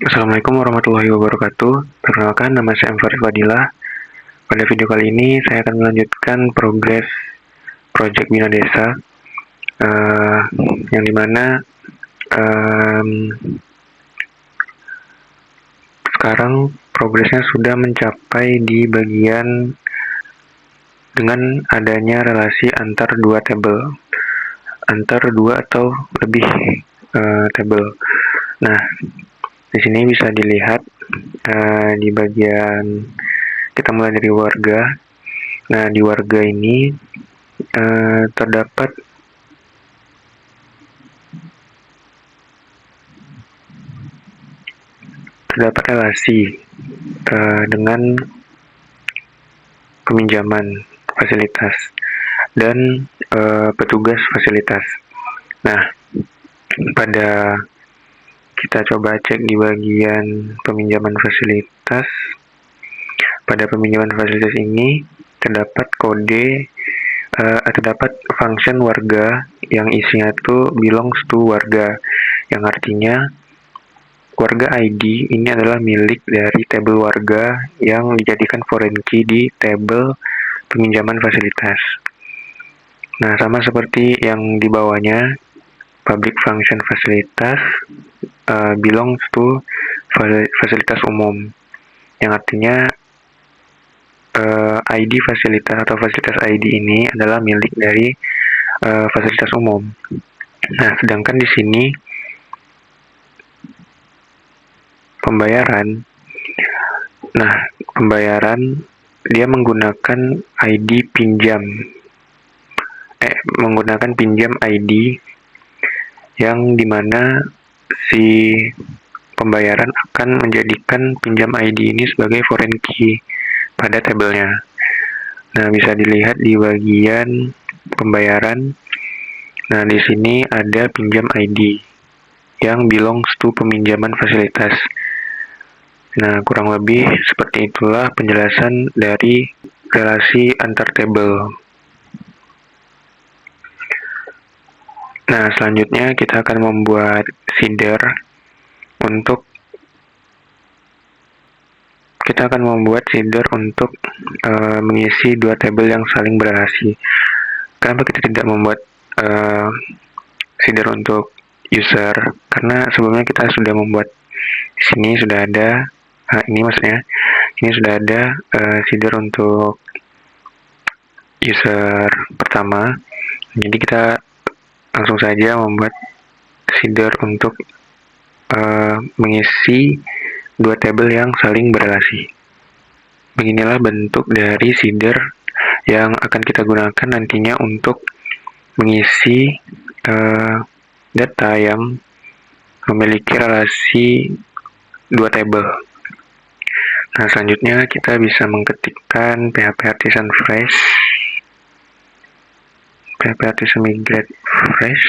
Assalamualaikum warahmatullahi wabarakatuh. Perkenalkan, nama saya Farid Fadilah. Pada video kali ini, saya akan melanjutkan progres proyek Bina Desa, yang dimana sekarang progresnya sudah mencapai di bagian dengan adanya relasi antar dua tabel, antar dua atau lebih tabel. Nah, di sini bisa dilihat di bagian kita mulai dari warga. Nah, di warga ini terdapat relasi dengan peminjaman fasilitas dan petugas fasilitas. Nah, pada kita coba cek di bagian peminjaman fasilitas. Pada peminjaman fasilitas ini terdapat kode terdapat function warga yang isinya tuh belongs to warga, yang artinya warga ID ini adalah milik dari tabel warga yang dijadikan foreign key di tabel peminjaman fasilitas. Nah, sama seperti yang di bawahnya, public function fasilitas belongs to fasilitas umum, yang artinya ID fasilitas atau fasilitas ID ini adalah milik dari fasilitas umum. Nah, sedangkan di sini pembayaran. Nah, pembayaran dia menggunakan ID pinjam. Menggunakan pinjam ID yang dimana si pembayaran akan menjadikan pinjam ID ini sebagai foreign key pada tabelnya. Nah, bisa dilihat di bagian pembayaran. Nah, di sini ada pinjam ID yang belongs to peminjaman fasilitas. Nah, kurang lebih seperti itulah penjelasan dari relasi antar tabel. Nah, selanjutnya kita akan membuat feeder untuk mengisi dua tabel yang saling berrelasi. Kenapa kita tidak membuat feeder untuk user? Karena sebelumnya kita sudah membuat di sini sudah ada ini sudah ada feeder untuk user pertama. Jadi kita langsung saja membuat feeder untuk mengisi dua tabel yang saling berrelasi. Beginilah bentuk dari feeder yang akan kita gunakan nantinya untuk mengisi data yang memiliki relasi dua tabel. Nah, selanjutnya kita bisa mengetikkan PHP Artisan Fresh, PHP Artisan Migrate Fresh.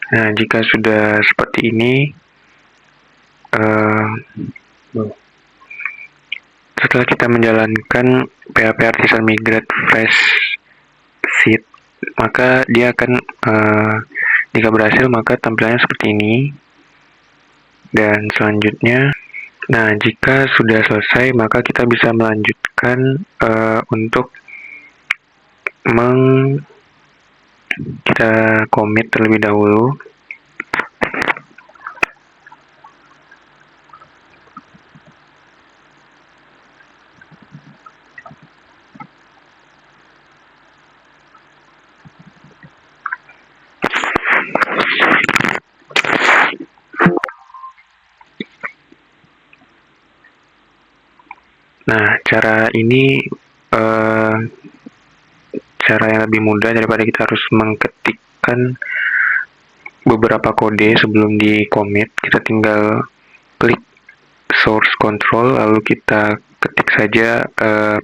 Nah, jika sudah seperti ini, setelah kita menjalankan PHP Artisan Migrate Fresh Sheet, maka dia akan jika berhasil maka tampilannya seperti ini. Dan selanjutnya, nah jika sudah selesai maka kita bisa melanjutkan untuk kita commit terlebih dahulu. Nah, cara ini cara yang lebih mudah daripada kita harus mengetikkan beberapa kode sebelum di commit. Kita tinggal klik source control lalu kita ketik saja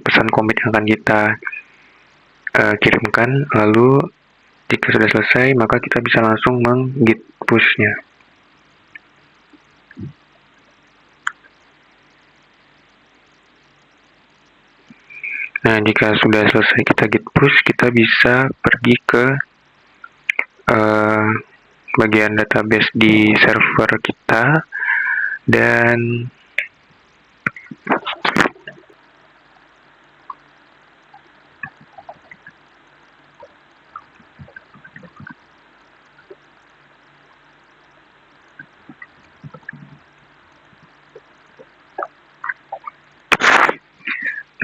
pesan commit yang akan kita kirimkan, lalu jika sudah selesai maka kita bisa langsung meng-git push-nya. Nah, jika sudah selesai kita git push, kita bisa pergi ke bagian database di server kita, dan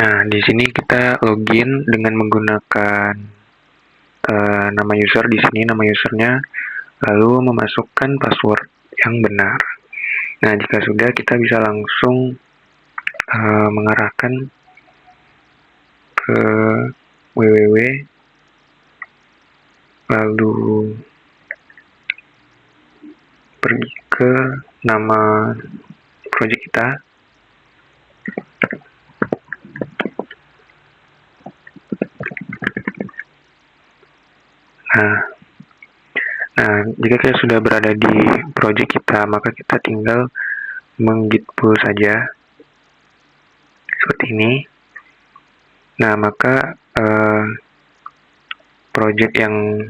nah, di sini kita login dengan menggunakan nama user. Di sini nama usernya, lalu memasukkan password yang benar. Nah, jika sudah, kita bisa langsung mengarahkan ke www, lalu pergi ke nama project kita. Nah, jika kita sudah berada di project kita, maka kita tinggal menggit pull saja seperti ini. Nah, maka project yang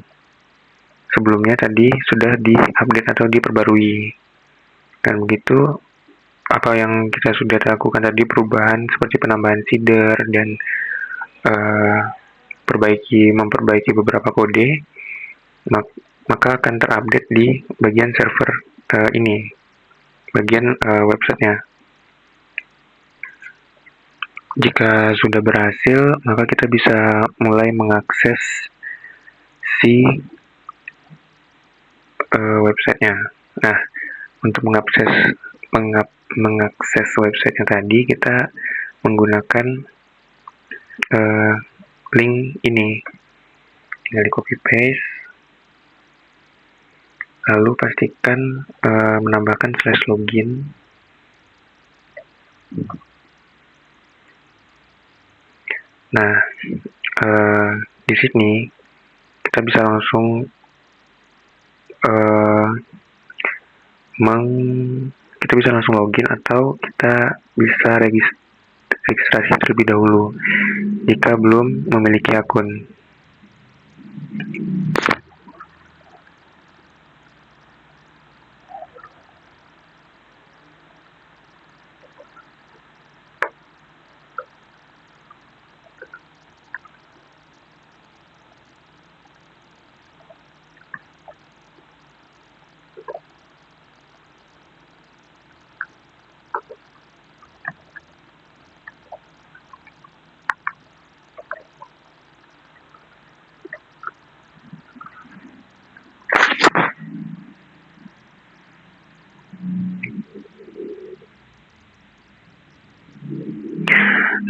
sebelumnya tadi sudah diupdate atau diperbarui. Dan begitu, apa yang kita sudah lakukan tadi, perubahan seperti penambahan seeder dan memperbaiki beberapa kode, maka akan terupdate di bagian server ini, bagian websitenya. Jika sudah berhasil, maka kita bisa mulai mengakses si websitenya. Nah, untuk mengakses websitenya tadi, kita menggunakan link ini. Tinggal di copy paste, lalu pastikan menambahkan /login. Nah, di sini kita bisa langsung login, atau kita bisa registrasi terlebih dahulu jika belum memiliki akun.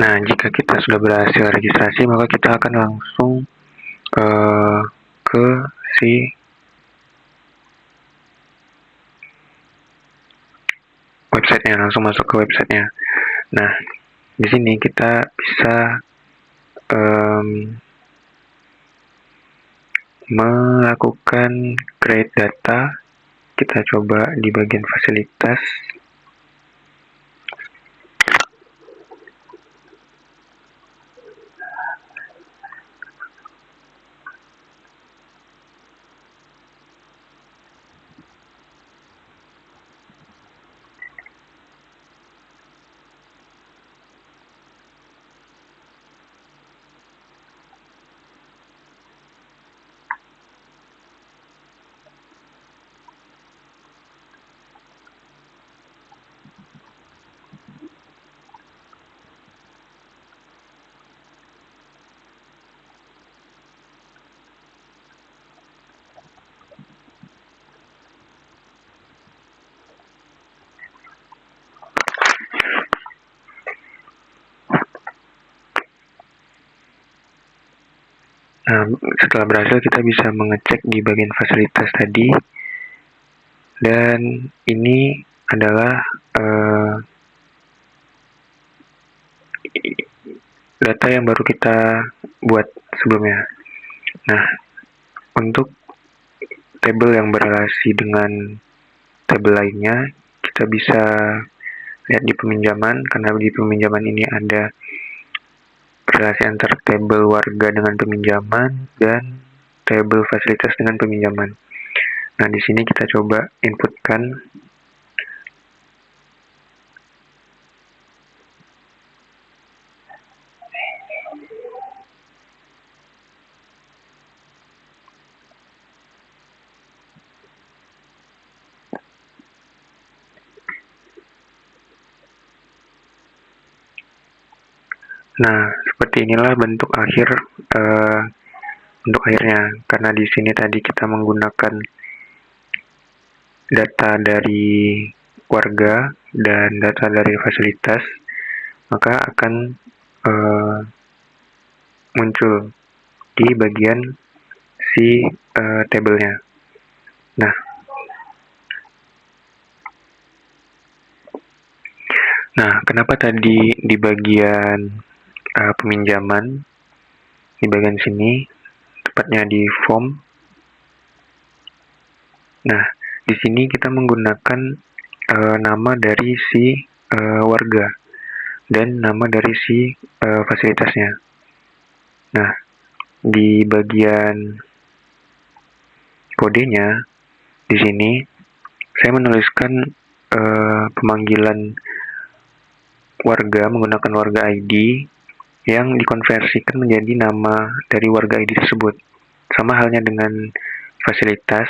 Nah, jika kita sudah berhasil registrasi, maka kita akan langsung ke si websitenya, langsung masuk ke websitenya. Nah, di sini kita bisa melakukan create data. Kita coba di bagian fasilitas. Nah, setelah berhasil, kita bisa mengecek di bagian fasilitas tadi, dan ini adalah data yang baru kita buat sebelumnya. Nah, untuk tabel yang berrelasi dengan tabel lainnya, kita bisa lihat di peminjaman, karena di peminjaman ini ada relasi antar tabel warga dengan peminjaman dan tabel fasilitas dengan peminjaman. Nah, di sini kita coba inputkan Nah, seperti inilah bentuk akhirnya. Karena di sini tadi kita menggunakan data dari warga dan data dari fasilitas, maka akan muncul di bagian si tabelnya. Nah, kenapa tadi di bagian peminjaman, di bagian sini, tepatnya di form. Nah, di sini kita menggunakan nama dari si warga dan nama dari si fasilitasnya. Nah, di bagian kodenya, di sini saya menuliskan pemanggilan warga menggunakan warga ID yang dikonversikan menjadi nama dari warga ID tersebut. Sama halnya dengan fasilitas,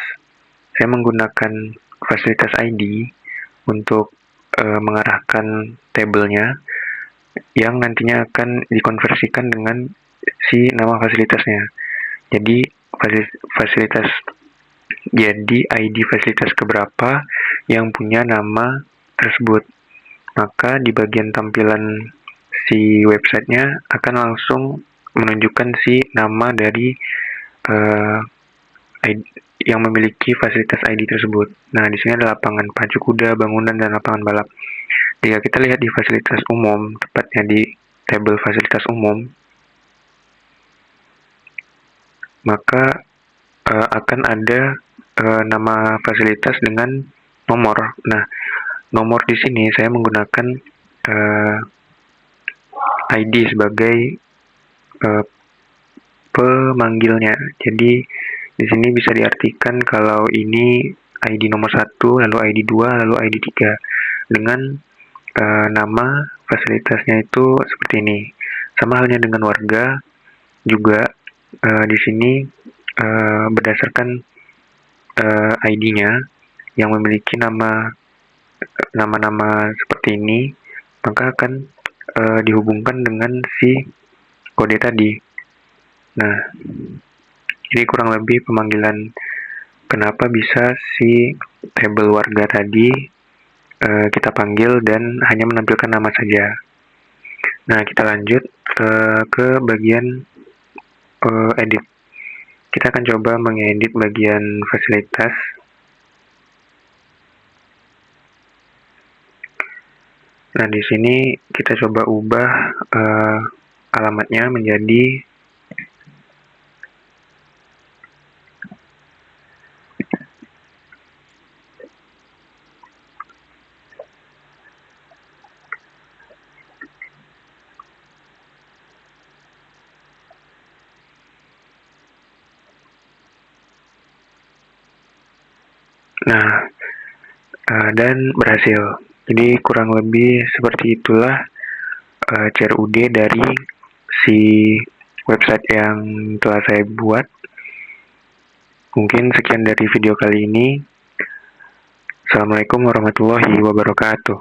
saya menggunakan fasilitas ID untuk mengarahkan tabelnya yang nantinya akan dikonversikan dengan si nama fasilitasnya. Jadi ID fasilitas keberapa yang punya nama tersebut. Maka di bagian tampilan si websitenya akan langsung menunjukkan si nama dari yang memiliki fasilitas ID tersebut. Nah, di sini ada lapangan pacu kuda, bangunan, dan lapangan balap. Jika kita lihat di fasilitas umum, tepatnya di tabel fasilitas umum, maka akan ada nama fasilitas dengan nomor. Nah, nomor di sini saya menggunakan ID sebagai pemanggilnya. Jadi di sini bisa diartikan kalau ini ID nomor 1, lalu ID 2, lalu ID 3 dengan nama fasilitasnya itu seperti ini. Sama halnya dengan warga juga di sini berdasarkan ID-nya yang memiliki nama-nama seperti ini, maka akan dihubungkan dengan si kode tadi. Nah, ini kurang lebih pemanggilan kenapa bisa si tabel warga tadi kita panggil dan hanya menampilkan nama saja. Nah, kita lanjut ke bagian edit. Kita akan coba mengedit bagian fasilitas. Nah, di sini kita coba ubah alamatnya menjadi dan berhasil. Jadi kurang lebih seperti itulah CRUD dari si website yang telah saya buat. Mungkin sekian dari video kali ini. Assalamualaikum warahmatullahi wabarakatuh.